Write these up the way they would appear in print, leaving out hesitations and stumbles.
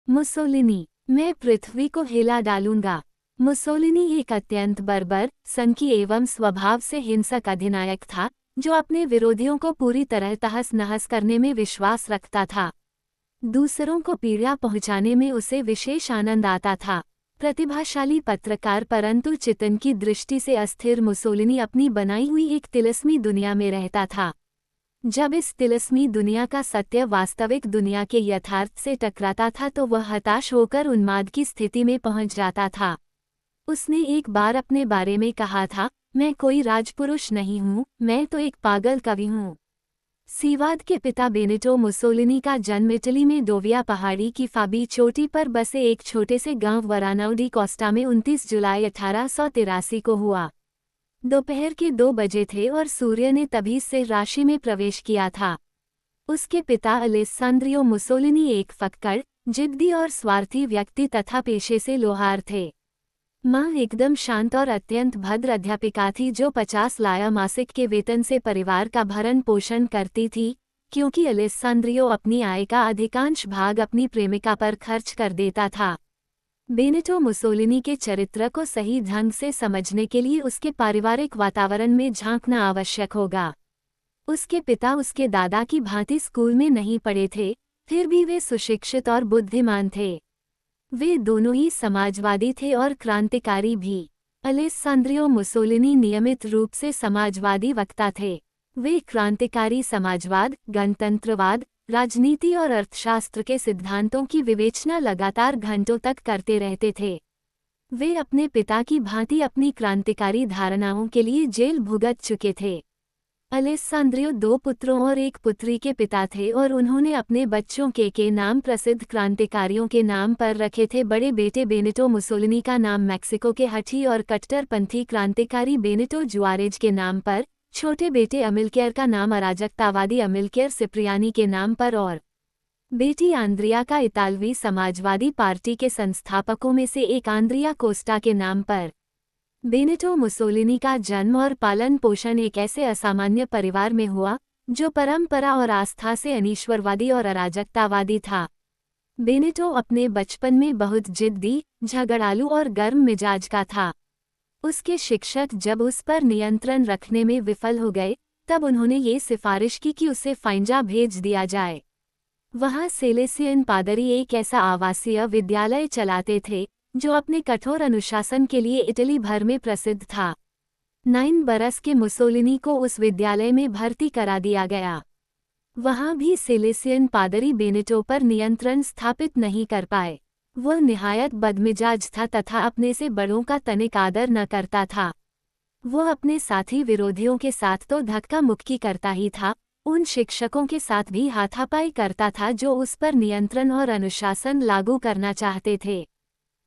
Mussolini, मैं पृथ्वी को हिला डालूंगा। मुसोलिनी एक अत्यंत बर्बर, संकी एवं स्वभाव से हिंसक अधिनायक था, जो अपने विरोधियों को पूरी तरह तहस नहस करने में विश्वास रखता था। दूसरों को पीड़ा पहुंचाने में उसे विशेष आनंद आता था। प्रतिभाशाली पत्रकार परंतु चितन की दृष्टि से अस्थिर मुसोलिनी अपनी बनाई हुई एक तिलिस्मी दुनिया में रहता था। जब इस तिलिस्मी दुनिया का सत्य वास्तविक दुनिया के यथार्थ से टकराता था तो वह हताश होकर उन्माद की स्थिति में पहुंच जाता था। उसने एक बार अपने बारे में कहा था, मैं कोई राजपुरुष नहीं हूँ, मैं तो एक पागल कवि हूँ। सीवाद के पिता बेनिटो मुसोलिनी का जन्म इटली में डोविया पहाड़ी की फाबी चोटी पर बसे एक छोटे से गांव वरानाउ डी कोस्टा में 29 जुलाई 1883 को हुआ। दोपहर के 2 बजे थे और सूर्य ने तभी से राशि में प्रवेश किया था। उसके पिता अलेस्सांद्रियो मुसोलिनी एक फक्कड़, जिद्दी और स्वार्थी व्यक्ति तथा पेशे से लोहार थे। माँ एकदम शांत और अत्यंत भद्र अध्यापिका थी जो 50 लाया मासिक के वेतन से परिवार का भरण पोषण करती थी, क्योंकि अलेस्सांद्रियो अपनी आय का अधिकांश भाग अपनी प्रेमिका पर खर्च कर देता था। बेनिटो मुसोलिनी के चरित्र को सही ढंग से समझने के लिए उसके पारिवारिक वातावरण में झांकना आवश्यक होगा। उसके पिता उसके दादा की भांति स्कूल में नहीं पढ़े थे, फिर भी वे सुशिक्षित और बुद्धिमान थे। वे दोनों ही समाजवादी थे और क्रांतिकारी भी। अलेस्सांद्रियो मुसोलिनी नियमित रूप से समाजवादी वक्ता थे। वे क्रांतिकारी समाजवाद, गणतंत्रवाद, राजनीति और अर्थशास्त्र के सिद्धांतों की विवेचना लगातार घंटों तक करते रहते थे। वे अपने पिता की भांति अपनी क्रांतिकारी धारणाओं के लिए जेल भुगत चुके थे। अलेस्सांद्रियो 2 पुत्रों और एक पुत्री के पिता थे और उन्होंने अपने बच्चों के नाम प्रसिद्ध क्रांतिकारियों के नाम पर रखे थे। बड़े बेटे बेनिटो मुसोलिनी का नाम मैक्सिको के हठी और कट्टरपंथी क्रांतिकारी बेनिटो जुआरेज के नाम पर, छोटे बेटे अमिल्केर का नाम अराजकतावादी अमिल्केर सिप्रियानी के नाम पर और बेटी आंद्रिया का इतालवी समाजवादी पार्टी के संस्थापकों में से एक आंद्रिया कोस्टा के नाम पर। बेनिटो मुसोलिनी का जन्म और पालन पोषण एक ऐसे असामान्य परिवार में हुआ, जो परंपरा और आस्था से अनीश्वरवादी और अराजकतावादी था। बेनिटो अपने बचपन में बहुत जिद्दी, झगड़ालू और गर्म मिजाज का था। उसके शिक्षक जब उस पर नियंत्रण रखने में विफल हो गए, तब उन्होंने ये सिफारिश की कि उसे फाइंजा भेज दिया जाए। वहाँ सेलेसियन पादरी एक ऐसा आवासीय विद्यालय चलाते थे, जो अपने कठोर अनुशासन के लिए इटली भर में प्रसिद्ध था। 9 बरस के मुसोलिनी को उस विद्यालय में भर्ती करा दिया गया। वहाँ भी सेलेसियन पादरी बेनिटो पर नियंत्रण स्थापित नहीं कर पाए। वह निहायत बदमिजाज था तथा अपने से बड़ों का तनिक आदर न करता था। वह अपने साथी विरोधियों के साथ तो धक्का मुक्की करता ही था, उन शिक्षकों के साथ भी हाथापाई करता था जो उस पर नियंत्रण और अनुशासन लागू करना चाहते थे।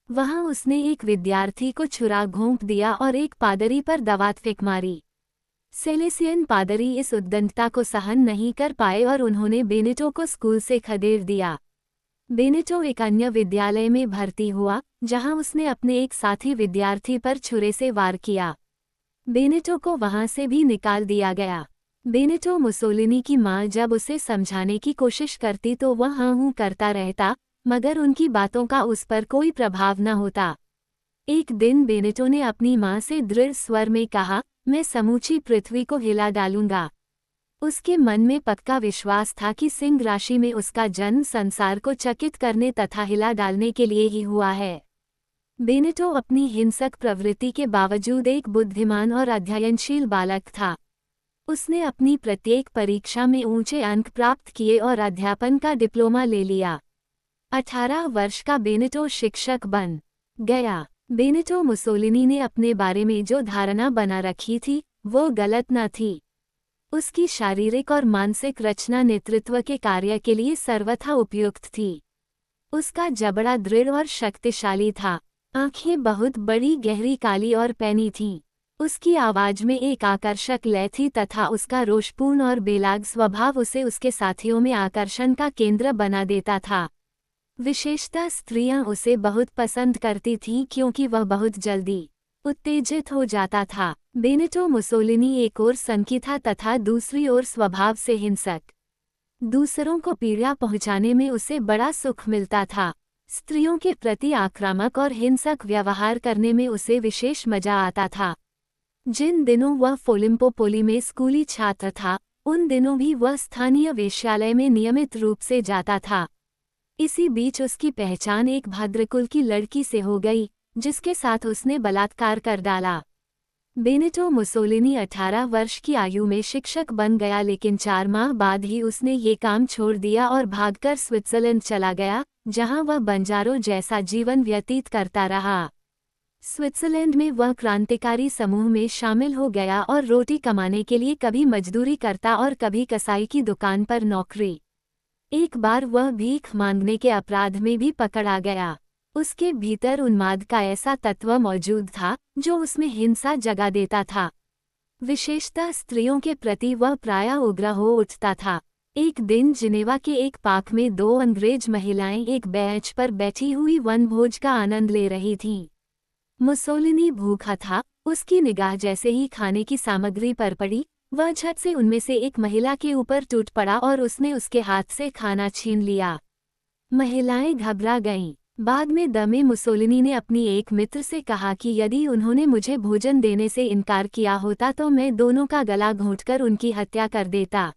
वहाँ उसने एक विद्यार्थी को छुरा घोंप दिया और एक पादरी पर दवात फेंक मारी। सेलेसियन पादरी इस उद्दंडता को सहन नहीं कर पाए और उन्होंने बेनिटो को स्कूल से खदेड़ दिया। बेनिटो एक अन्य विद्यालय में भर्ती हुआ, जहां उसने अपने एक साथी विद्यार्थी पर छुरे से वार किया। बेनिटो को वहां से भी निकाल दिया गया। बेनिटो मुसोलिनी की मां जब उसे समझाने की कोशिश करती तो वह हाँ हूँ करता रहता, मगर उनकी बातों का उस पर कोई प्रभाव न होता। एक दिन बेनिटो ने अपनी मां से दृढ़ स्वर में कहा, मैं समूची पृथ्वी को हिला डालूंगा। उसके मन में पक्का विश्वास था कि सिंह राशि में उसका जन्म संसार को चकित करने तथा हिला डालने के लिए ही हुआ है। बेनिटो अपनी हिंसक प्रवृत्ति के बावजूद एक बुद्धिमान और अध्ययनशील बालक था। उसने अपनी प्रत्येक परीक्षा में ऊंचे अंक प्राप्त किए और अध्यापन का डिप्लोमा ले लिया। 18 वर्ष का बेनिटो शिक्षक बन गया। बेनिटो मुसोलिनी ने अपने बारे में जो धारणा बना रखी थी, वो गलत न थी। उसकी शारीरिक और मानसिक रचना नेतृत्व के कार्य के लिए सर्वथा उपयुक्त थी। उसका जबड़ा दृढ़ और शक्तिशाली था। आंखें बहुत बड़ी, गहरी, काली और पैनी थीं। उसकी आवाज में एक आकर्षक लय थी तथा उसका रोषपूर्ण और बेलाग स्वभाव उसे उसके साथियों में आकर्षण का केंद्र बना देता था। विशेषतः स्त्रियां उसे बहुत पसंद करती थीं क्योंकि वह बहुत जल्दी उत्तेजित हो जाता था। बेनिटो मुसोलिनी एक ओर संकी था तथा दूसरी ओर स्वभाव से हिंसक। दूसरों को पीड़ा पहुंचाने में उसे बड़ा सुख मिलता था। स्त्रियों के प्रति आक्रामक और हिंसक व्यवहार करने में उसे विशेष मजा आता था। जिन दिनों वह फोलिम्पोपोली में स्कूली छात्र था, उन दिनों भी वह स्थानीय वेश्यालय में नियमित रूप से जाता था। इसी बीच उसकी पहचान एक भद्रकुल की लड़की से हो गई, जिसके साथ उसने बलात्कार कर डाला। बेनिटो मुसोलिनी 18 वर्ष की आयु में शिक्षक बन गया, लेकिन 4 माह बाद ही उसने ये काम छोड़ दिया और भागकर स्विट्जरलैंड चला गया, जहां वह बंजारों जैसा जीवन व्यतीत करता रहा। स्विट्जरलैंड में वह क्रांतिकारी समूह में शामिल हो गया और रोटी कमाने के लिए कभी मजदूरी करता और कभी कसाई की दुकान पर नौकरी। एक बार वह भीख मांगने के अपराध में भी पकड़ा गया। उसके भीतर उन्माद का ऐसा तत्व मौजूद था जो उसमें हिंसा जगा देता था। विशेषतः स्त्रियों के प्रति वह प्रायः उग्र हो उठता था। एक दिन जिनेवा के एक पार्क में 2 अंग्रेज महिलाएं एक बेंच पर बैठी हुई वनभोज का आनंद ले रही थीं। मुसोलिनी भूखा था। उसकी निगाह जैसे ही खाने की सामग्री पर पड़ी, वह झट से उनमें से एक महिला के ऊपर टूट पड़ा और उसने उसके हाथ से खाना छीन लिया। महिलाएं घबरा गईं। बाद में दमे मुसोलिनी ने अपनी एक मित्र से कहा कि यदि उन्होंने मुझे भोजन देने से इनकार किया होता तो मैं दोनों का गला घोंटकर उनकी हत्या कर देता।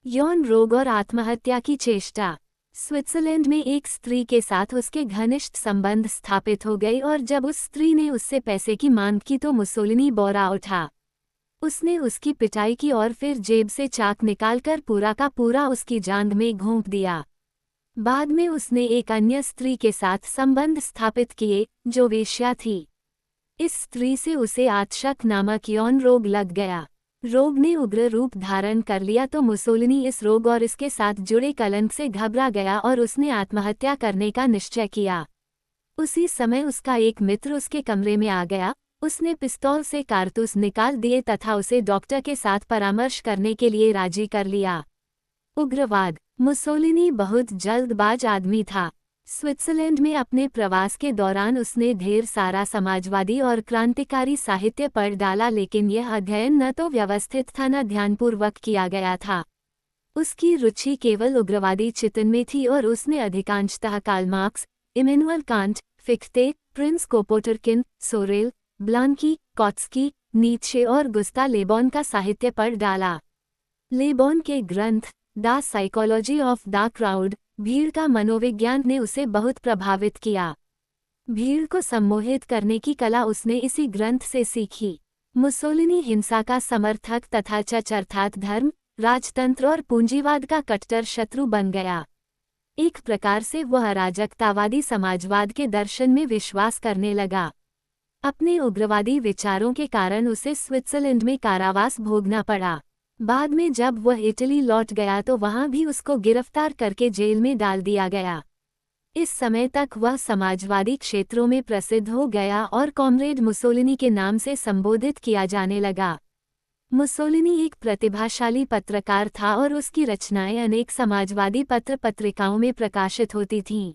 यौन रोग और आत्महत्या की चेष्टा। स्विट्जरलैंड में एक स्त्री के साथ उसके घनिष्ठ संबंध स्थापित हो गए और जब उस स्त्री ने उससे पैसे की मांग की तो मुसोलिनी बौरा उठा। उसने उसकी पिटाई की और फिर जेब से चाक निकालकर पूरा का पूरा उसकी जांघ में घोंप दिया। बाद में उसने एक अन्य स्त्री के साथ संबंध स्थापित किए, जो वेश्या थी। इस स्त्री से उसे आतशक नामक यौन रोग लग गया। रोग ने उग्र रूप धारण कर लिया तो मुसोलिनी इस रोग और इसके साथ जुड़े कलंक से घबरा गया और उसने आत्महत्या करने का निश्चय किया। उसी समय उसका एक मित्र उसके कमरे में आ गया। उसने पिस्तौल से कारतूस निकाल दिए तथा उसे डॉक्टर के साथ परामर्श करने के लिए राजी कर लिया। उग्रवाद। मुसोलिनी बहुत जल्दबाज आदमी था। स्विट्जरलैंड में अपने प्रवास के दौरान उसने ढेर सारा समाजवादी और क्रांतिकारी साहित्य पढ़ डाला, लेकिन यह अध्ययन न तो व्यवस्थित था न ध्यानपूर्वक किया गया था। उसकी रुचि केवल उग्रवादी चिंतन में थी और उसने अधिकांशतः Karl Marx, Immanuel Kant, Fichte, Prince Kropotkin, Sorel, Blanqui, Kautsky, Nietzsche और गुस्ताव ले बॉन का साहित्य पढ़ डाला। ले बॉन के ग्रंथ the psychology of the crowd, भीड़ का मनोविज्ञान, ने उसे बहुत प्रभावित किया। भीड़ को सम्मोहित करने की कला उसने इसी ग्रंथ से सीखी। मुसोलिनी हिंसा का समर्थक तथा चर्च अर्थात धर्म, राजतंत्र और पूंजीवाद का कट्टर शत्रु बन गया। एक प्रकार से वह अराजकतावादी समाजवाद के दर्शन में विश्वास करने लगा। अपने उग्रवादी विचारों के कारण उसे स्विट्जरलैंड में कारावास भोगना पड़ा। बाद में जब वह इटली लौट गया तो वहां भी उसको गिरफ्तार करके जेल में डाल दिया गया। इस समय तक वह समाजवादी क्षेत्रों में प्रसिद्ध हो गया और कॉमरेड मुसोलिनी के नाम से संबोधित किया जाने लगा। मुसोलिनी एक प्रतिभाशाली पत्रकार था और उसकी रचनाएं अनेक समाजवादी पत्र पत्रिकाओं में प्रकाशित होती थीं।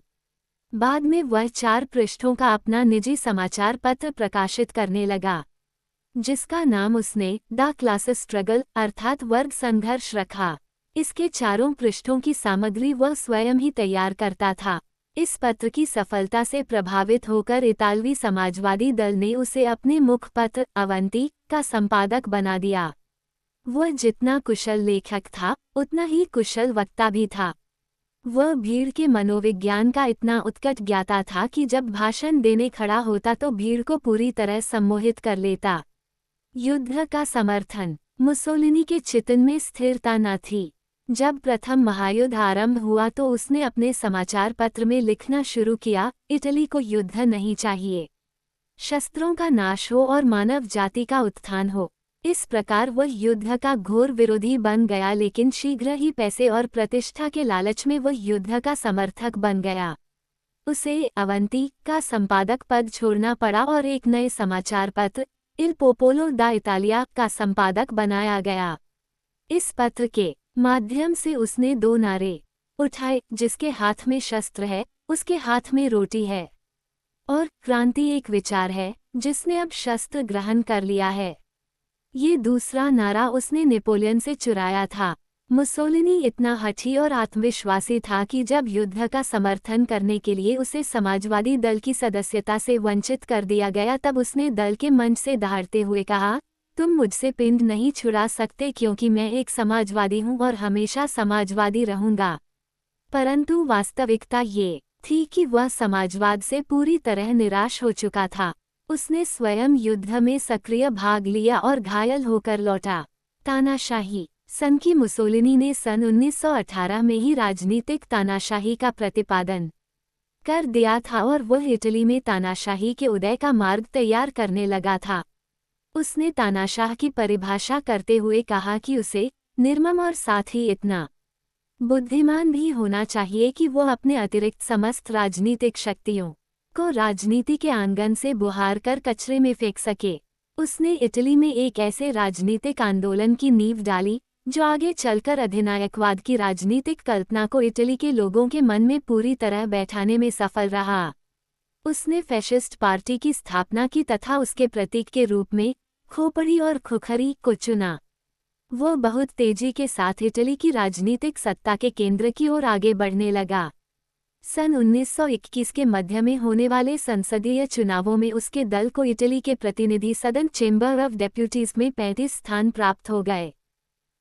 बाद में वह 4 पृष्ठों का अपना निजी समाचार पत्र प्रकाशित करने लगा, जिसका नाम उसने द क्लास स्ट्रगल अर्थात वर्ग संघर्ष रखा। इसके 4 पृष्ठों की सामग्री वह स्वयं ही तैयार करता था। इस पत्र की सफलता से प्रभावित होकर इतालवी समाजवादी दल ने उसे अपने मुखपत्र अवंती का संपादक बना दिया। वह जितना कुशल लेखक था, उतना ही कुशल वक्ता भी था। वह भीड़ के मनोविज्ञान का इतना उत्कट ज्ञाता था कि जब भाषण देने खड़ा होता तो भीड़ को पूरी तरह सम्मोहित कर लेता। युद्ध का समर्थन। मुसोलिनी के चिंतन में स्थिरता न थी। जब प्रथम महायुद्ध आरंभ हुआ तो उसने अपने समाचार पत्र में लिखना शुरू किया, इटली को युद्ध नहीं चाहिए। शस्त्रों का नाश हो और मानव जाति का उत्थान हो। इस प्रकार वह युद्ध का घोर विरोधी बन गया, लेकिन शीघ्र ही पैसे और प्रतिष्ठा के लालच में वह युद्ध का समर्थक बन गया। उसे अवंती का संपादक पद छोड़ना पड़ा और एक नए समाचार पत्र इल पोपोलो दा इतालिया का संपादक बनाया गया। इस पत्र के माध्यम से उसने 2 नारे उठाए, जिसके हाथ में शस्त्र है उसके हाथ में रोटी है, और क्रांति एक विचार है जिसने अब शस्त्र ग्रहण कर लिया है। ये दूसरा नारा उसने नेपोलियन से चुराया था। मुसोलिनी इतना हठी और आत्मविश्वासी था कि जब युद्ध का समर्थन करने के लिए उसे समाजवादी दल की सदस्यता से वंचित कर दिया गया तब उसने दल के मंच से दहाड़ते हुए कहा, तुम मुझसे पिंड नहीं छुड़ा सकते क्योंकि मैं एक समाजवादी हूं और हमेशा समाजवादी रहूंगा। परंतु वास्तविकता ये थी कि वह समाजवाद से पूरी तरह निराश हो चुका था। उसने स्वयं युद्ध में सक्रिय भाग लिया और घायल होकर लौटा। तानाशाही। सन की मुसोलिनी ने सन 1918 में ही राजनीतिक तानाशाही का प्रतिपादन कर दिया था और वह इटली में तानाशाही के उदय का मार्ग तैयार करने लगा था। उसने तानाशाह की परिभाषा करते हुए कहा कि उसे निर्मम और साथ ही इतना बुद्धिमान भी होना चाहिए कि वो अपने अतिरिक्त समस्त राजनीतिक शक्तियों को राजनीति के आंगन से बुहार कर कचरे में फेंक सके। उसने इटली में एक ऐसे राजनीतिक आंदोलन की नींव डाली जो आगे चलकर अधिनायकवाद की राजनीतिक कल्पना को इटली के लोगों के मन में पूरी तरह बैठाने में सफल रहा। उसने फैशिस्ट पार्टी की स्थापना की तथा उसके प्रतीक के रूप में खोपड़ी और खुखरी को चुना। वो बहुत तेजी के साथ इटली की राजनीतिक सत्ता के केंद्र की ओर आगे बढ़ने लगा। सन 1921 के मध्य में होने वाले संसदीय चुनावों में उसके दल को इटली के प्रतिनिधि सदन चेंबर ऑफ डेप्यूटीज में 35 स्थान प्राप्त हो गए।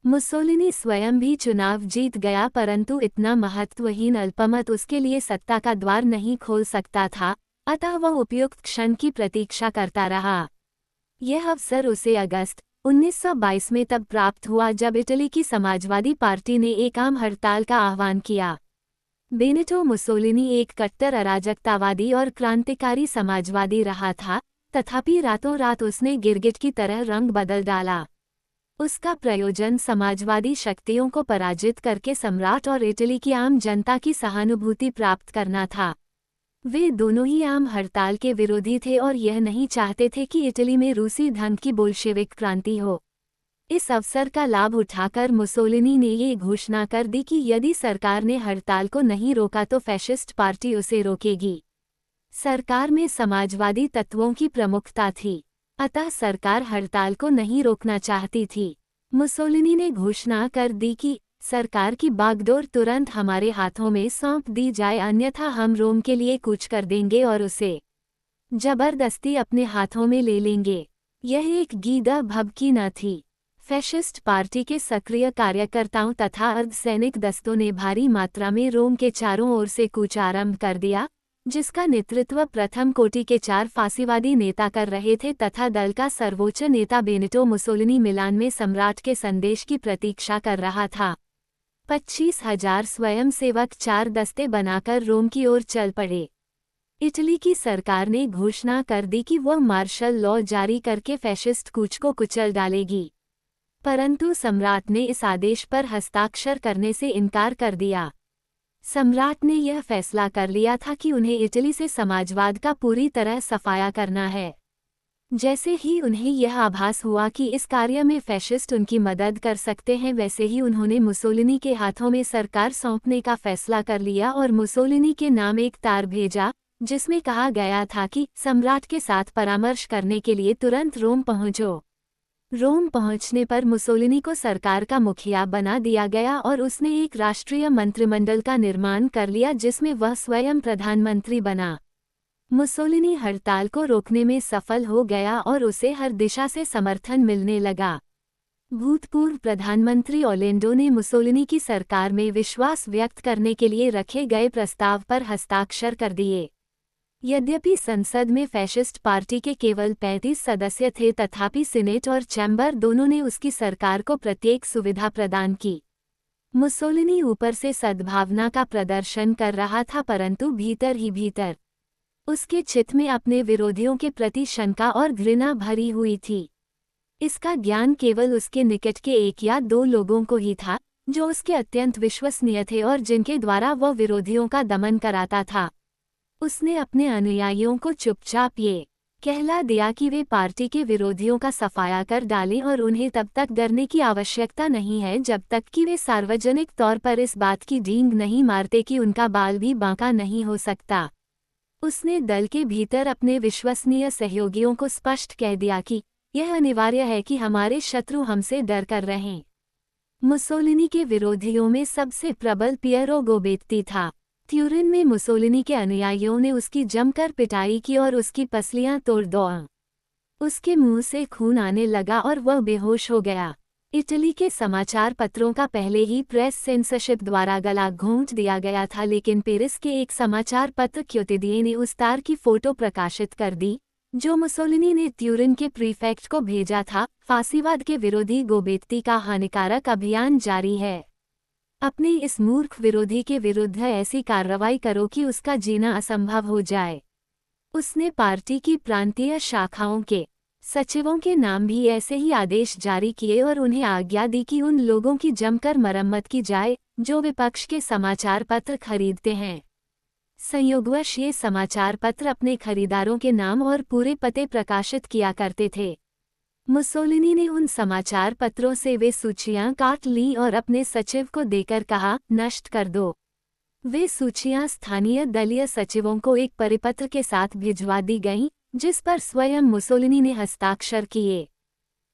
मुसोलिनी स्वयं भी चुनाव जीत गया परंतु इतना महत्वहीन अल्पमत उसके लिए सत्ता का द्वार नहीं खोल सकता था, अतः वह उपयुक्त क्षण की प्रतीक्षा करता रहा। यह अवसर उसे अगस्त 1922 में तब प्राप्त हुआ जब इटली की समाजवादी पार्टी ने एक आम हड़ताल का आह्वान किया। बेनिटो मुसोलिनी एक कट्टर अराजकतावादी और क्रांतिकारी समाजवादी रहा था, तथापि रातों रात उसने गिरगिट की तरह रंग बदल डाला। उसका प्रयोजन समाजवादी शक्तियों को पराजित करके सम्राट और इटली की आम जनता की सहानुभूति प्राप्त करना था। वे दोनों ही आम हड़ताल के विरोधी थे और यह नहीं चाहते थे कि इटली में रूसी ढंग की बोल्शेविक क्रांति हो। इस अवसर का लाभ उठाकर मुसोलिनी ने ये घोषणा कर दी कि यदि सरकार ने हड़ताल को नहीं रोका तो फैशिस्ट पार्टी उसे रोकेगी। सरकार में समाजवादी तत्वों की प्रमुखता थी, अतः सरकार हड़ताल को नहीं रोकना चाहती थी। मुसोलिनी ने घोषणा कर दी कि सरकार की बागडोर तुरंत हमारे हाथों में सौंप दी जाए, अन्यथा हम रोम के लिए कूच कर देंगे और उसे जबरदस्ती अपने हाथों में ले लेंगे। यह एक गीदा भभकी न थी। फैशिस्ट पार्टी के सक्रिय कार्यकर्ताओं तथा अर्धसैनिक दस्तों ने भारी मात्रा में रोम के चारों ओर से कूच आरंभ कर दिया, जिसका नेतृत्व प्रथम कोटि के 4 फांसीवादी नेता कर रहे थे तथा दल का सर्वोच्च नेता बेनिटो मुसोलिनी मिलान में सम्राट के संदेश की प्रतीक्षा कर रहा था। 25,000 स्वयंसेवक 4 दस्ते बनाकर रोम की ओर चल पड़े। इटली की सरकार ने घोषणा कर दी कि वह मार्शल लॉ जारी करके फैशिस्ट कूच को कुचल डालेगी, परंतु सम्राट ने इस आदेश पर हस्ताक्षर करने से इनकार कर दिया। सम्राट ने यह फैसला कर लिया था कि उन्हें इटली से समाजवाद का पूरी तरह सफाया करना है। जैसे ही उन्हें यह आभास हुआ कि इस कार्य में फैशिस्ट उनकी मदद कर सकते हैं, वैसे ही उन्होंने मुसोलिनी के हाथों में सरकार सौंपने का फैसला कर लिया और मुसोलिनी के नाम एक तार भेजा जिसमें कहा गया था कि सम्राट के साथ परामर्श करने के लिए तुरंत रोम पहुंचो। रोम पहुंचने पर मुसोलिनी को सरकार का मुखिया बना दिया गया और उसने एक राष्ट्रीय मंत्रिमंडल का निर्माण कर लिया जिसमें वह स्वयं प्रधानमंत्री बना। मुसोलिनी हड़ताल को रोकने में सफल हो गया और उसे हर दिशा से समर्थन मिलने लगा। भूतपूर्व प्रधानमंत्री ओलेंडो ने मुसोलिनी की सरकार में विश्वास व्यक्त करने के लिए रखे गए प्रस्ताव पर हस्ताक्षर कर दिए। यद्यपि संसद में फैशिस्ट पार्टी के केवल 35 सदस्य थे, तथापि सीनेट और चैम्बर दोनों ने उसकी सरकार को प्रत्येक सुविधा प्रदान की। मुसोलिनी ऊपर से सद्भावना का प्रदर्शन कर रहा था, परंतु भीतर ही भीतर उसके चित्त में अपने विरोधियों के प्रति शंका और घृणा भरी हुई थी। इसका ज्ञान केवल उसके निकट के 1 या 2 लोगों को ही था, जो उसके अत्यंत विश्वसनीय थे और जिनके द्वारा वह विरोधियों का दमन कराता था। उसने अपने अनुयायियों को चुपचाप ये कहला दिया कि वे पार्टी के विरोधियों का सफाया कर डालें और उन्हें तब तक डरने की आवश्यकता नहीं है जब तक कि वे सार्वजनिक तौर पर इस बात की डींग नहीं मारते कि उनका बाल भी बांका नहीं हो सकता। उसने दल के भीतर अपने विश्वसनीय सहयोगियों को स्पष्ट कह दिया कि यह अनिवार्य है कि हमारे शत्रु हमसे डर कर रहें। मुसोलिनी के विरोधियों में सबसे प्रबल पियरो गोबेत्ती था। ट्यूरिन में मुसोलिनी के अनुयायियों ने उसकी जमकर पिटाई की और उसकी पसलियां तोड़ दौड़ां। उसके मुंह से खून आने लगा और वह बेहोश हो गया। इटली के समाचार पत्रों का पहले ही प्रेस सेंसरशिप द्वारा गला घोंट दिया गया था, लेकिन पेरिस के एक समाचार पत्र क्योतिदिए ने उस तार की फोटो प्रकाशित कर दी जो मुसोलिनी ने ट्यूरिन के प्रीफेक्ट को भेजा था। फांसीवाद के विरोधी गोबेत्ती का हानिकारक अभियान जारी है। अपने इस मूर्ख विरोधी के विरुद्ध ऐसी कार्रवाई करो कि उसका जीना असंभव हो जाए। उसने पार्टी की प्रांतीय शाखाओं के सचिवों के नाम भी ऐसे ही आदेश जारी किए और उन्हें आज्ञा दी कि उन लोगों की जमकर मरम्मत की जाए जो विपक्ष के समाचार पत्र खरीदते हैं। संयोगवश ये समाचार पत्र अपने खरीदारों के नाम और पूरे पते प्रकाशित किया करते थे। मुसोलिनी ने उन समाचार पत्रों से वे सूचियां काट लीं और अपने सचिव को देकर कहा, नष्ट कर दो। वे सूचियां स्थानीय दलीय सचिवों को एक परिपत्र के साथ भिजवा दी गईं, जिस पर स्वयं मुसोलिनी ने हस्ताक्षर किए।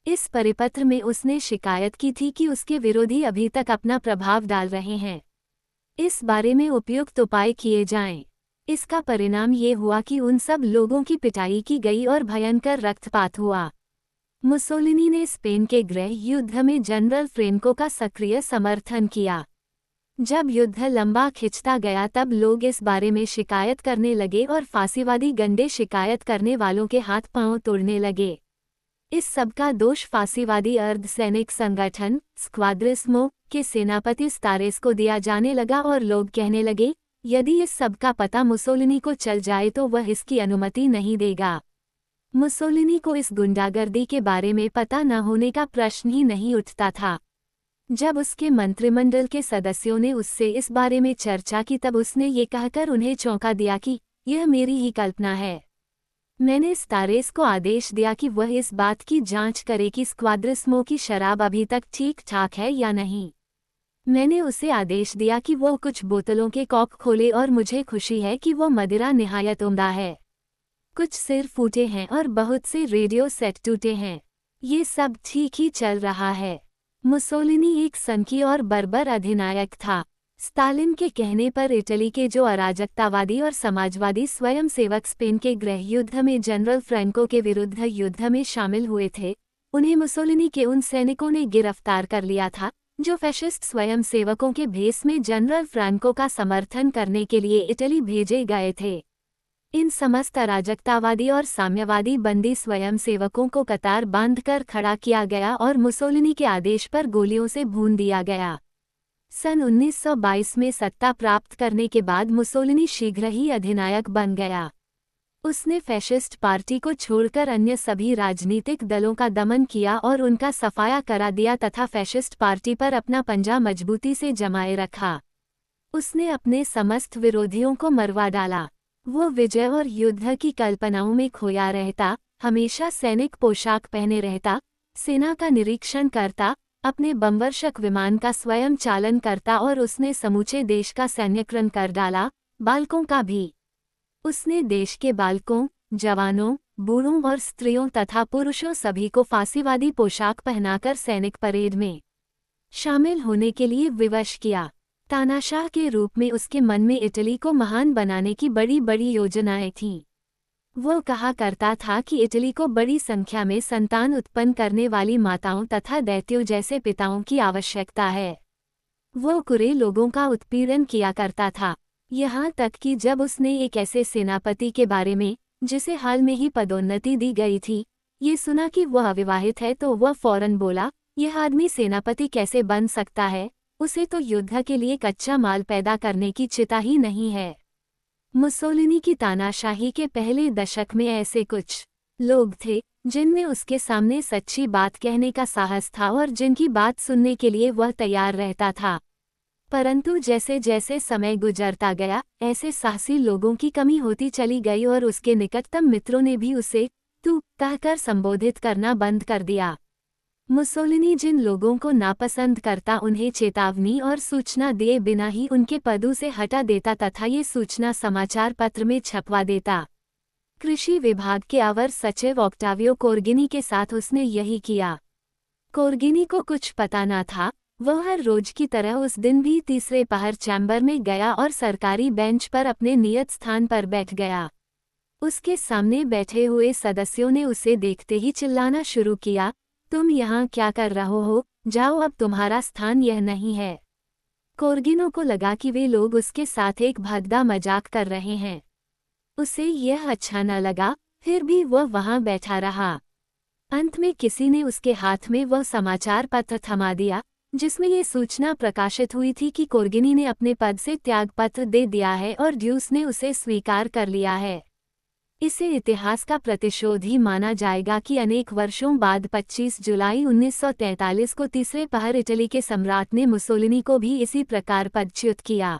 इस परिपत्र में उसने शिकायत की थी कि उसके विरोधी अभी तक अपना प्रभाव डाल रहे हैं। इस बारे में उपयुक्त उपाय किए जाएं। इसका परिणाम ये हुआ कि उन सब लोगों की पिटाई की गई और भयंकर रक्तपात हुआ। मुसोलिनी ने स्पेन के गृह युद्ध में जनरल फ्रेंको का सक्रिय समर्थन किया। जब युद्ध लंबा खिंचता गया तब लोग इस बारे में शिकायत करने लगे और फांसीवादी गंडे शिकायत करने वालों के हाथ पांव तोड़ने लगे। इस सब का दोष फांसीवादी अर्धसैनिक संगठन स्क्वाड्रिस्मो के सेनापति स्तारेस को दिया जाने लगा और लोग कहने लगे, यदि इस सब का पता मुसोलिनी को चल जाए तो वह इसकी अनुमति नहीं देगा। मुसोलिनी को इस गुंडागर्दी के बारे में पता न होने का प्रश्न ही नहीं उठता था। जब उसके मंत्रिमंडल के सदस्यों ने उससे इस बारे में चर्चा की तब उसने ये कहकर उन्हें चौंका दिया कि यह मेरी ही कल्पना है। मैंने स्तारेस को आदेश दिया कि वह इस बात की जांच करे कि स्क्वाड्रिस्मो की शराब अभी तक ठीक ठाक है या नहीं। मैंने उसे आदेश दिया कि वह कुछ बोतलों के कॉक खोले और मुझे खुशी है कि वह मदिरा निहायत उम्दा है। कुछ सिर फूटे हैं और बहुत से रेडियो सेट टूटे हैं। ये सब ठीक ही चल रहा है। मुसोलिनी एक सनकी और बर्बर अधिनायक था। स्टालिन के कहने पर इटली के जो अराजकतावादी और समाजवादी स्वयंसेवक स्पेन के गृह युद्ध में जनरल फ्रैंको के विरुद्ध युद्ध में शामिल हुए थे, उन्हें मुसोलिनी के उन सैनिकों ने गिरफ्तार कर लिया था जो फैशिस्ट स्वयंसेवकों के भेस में जनरल फ्रैंको का समर्थन करने के लिए इटली भेजे गए थे। इन समस्त अराजकतावादी और साम्यवादी बंदी स्वयंसेवकों को कतार बांधकर खड़ा किया गया और मुसोलिनी के आदेश पर गोलियों से भून दिया गया। सन 1922 में सत्ता प्राप्त करने के बाद मुसोलिनी शीघ्र ही अधिनायक बन गया। उसने फैशिस्ट पार्टी को छोड़कर अन्य सभी राजनीतिक दलों का दमन किया और उनका सफाया करा दिया तथा फैशिस्ट पार्टी पर अपना पंजा मजबूती से जमाए रखा। उसने अपने समस्त विरोधियों को मरवा डाला। वो विजय और युद्ध की कल्पनाओं में खोया रहता, हमेशा सैनिक पोशाक पहने रहता, सेना का निरीक्षण करता, अपने बमवर्षक विमान का स्वयं चालन करता और उसने समूचे देश का सैन्यकरण कर डाला, बालकों का भी। उसने देश के बालकों, जवानों, बूढ़ों और स्त्रियों तथा पुरुषों सभी को फांसीवादी पोशाक पहनाकर सैनिक परेड में शामिल होने के लिए विवश किया। तानाशाह के रूप में उसके मन में इटली को महान बनाने की बड़ी बड़ी योजनाएं थीं। वो कहा करता था कि इटली को बड़ी संख्या में संतान उत्पन्न करने वाली माताओं तथा दैत्यों जैसे पिताओं की आवश्यकता है। वो कुरे लोगों का उत्पीड़न किया करता था, यहाँ तक कि जब उसने एक ऐसे सेनापति के बारे में, जिसे हाल में ही पदोन्नति दी गई थी, ये सुना कि वह अविवाहित है तो वह फौरन बोला, यह आदमी सेनापति कैसे बन सकता है, उसे तो युद्ध के लिए कच्चा माल पैदा करने की चिता ही नहीं है। मुसोलिनी की तानाशाही के पहले दशक में ऐसे कुछ लोग थे जिनमें उसके सामने सच्ची बात कहने का साहस था और जिनकी बात सुनने के लिए वह तैयार रहता था। परंतु जैसे जैसे समय गुजरता गया, ऐसे साहसी लोगों की कमी होती चली गई और उसके निकटतम मित्रों ने भी उसे तू कहकर संबोधित करना बंद कर दिया। मुसोलिनी जिन लोगों को नापसंद करता उन्हें चेतावनी और सूचना दिए बिना ही उनके पदों से हटा देता तथा ये सूचना समाचार पत्र में छपवा देता। कृषि विभाग के अवर सचिव ऑक्टावियो कोर्गिनी के साथ उसने यही किया। कोर्गिनी को कुछ पता न था, वह हर रोज की तरह उस दिन भी तीसरे पहर चैम्बर में गया और सरकारी बेंच पर अपने नियत स्थान पर बैठ गया। उसके सामने बैठे हुए सदस्यों ने उसे देखते ही चिल्लाना शुरू किया, तुम यहाँ क्या कर रहे हो? जाओ, अब तुम्हारा स्थान यह नहीं है। कोर्गिनो को लगा कि वे लोग उसके साथ एक भद्दा मजाक कर रहे हैं। उसे यह अच्छा न लगा, फिर भी वह वहां बैठा रहा। अंत में किसी ने उसके हाथ में वह समाचार पत्र थमा दिया जिसमें ये सूचना प्रकाशित हुई थी कि कोर्गिनी ने अपने पद से त्यागपत्र दे दिया है और ड्यूस ने उसे स्वीकार कर लिया है। इसे इतिहास का प्रतिशोध ही माना जाएगा कि अनेक वर्षों बाद 25 जुलाई 1943 को तीसरे पहर इटली के सम्राट ने मुसोलिनी को भी इसी प्रकार पदच्युत किया।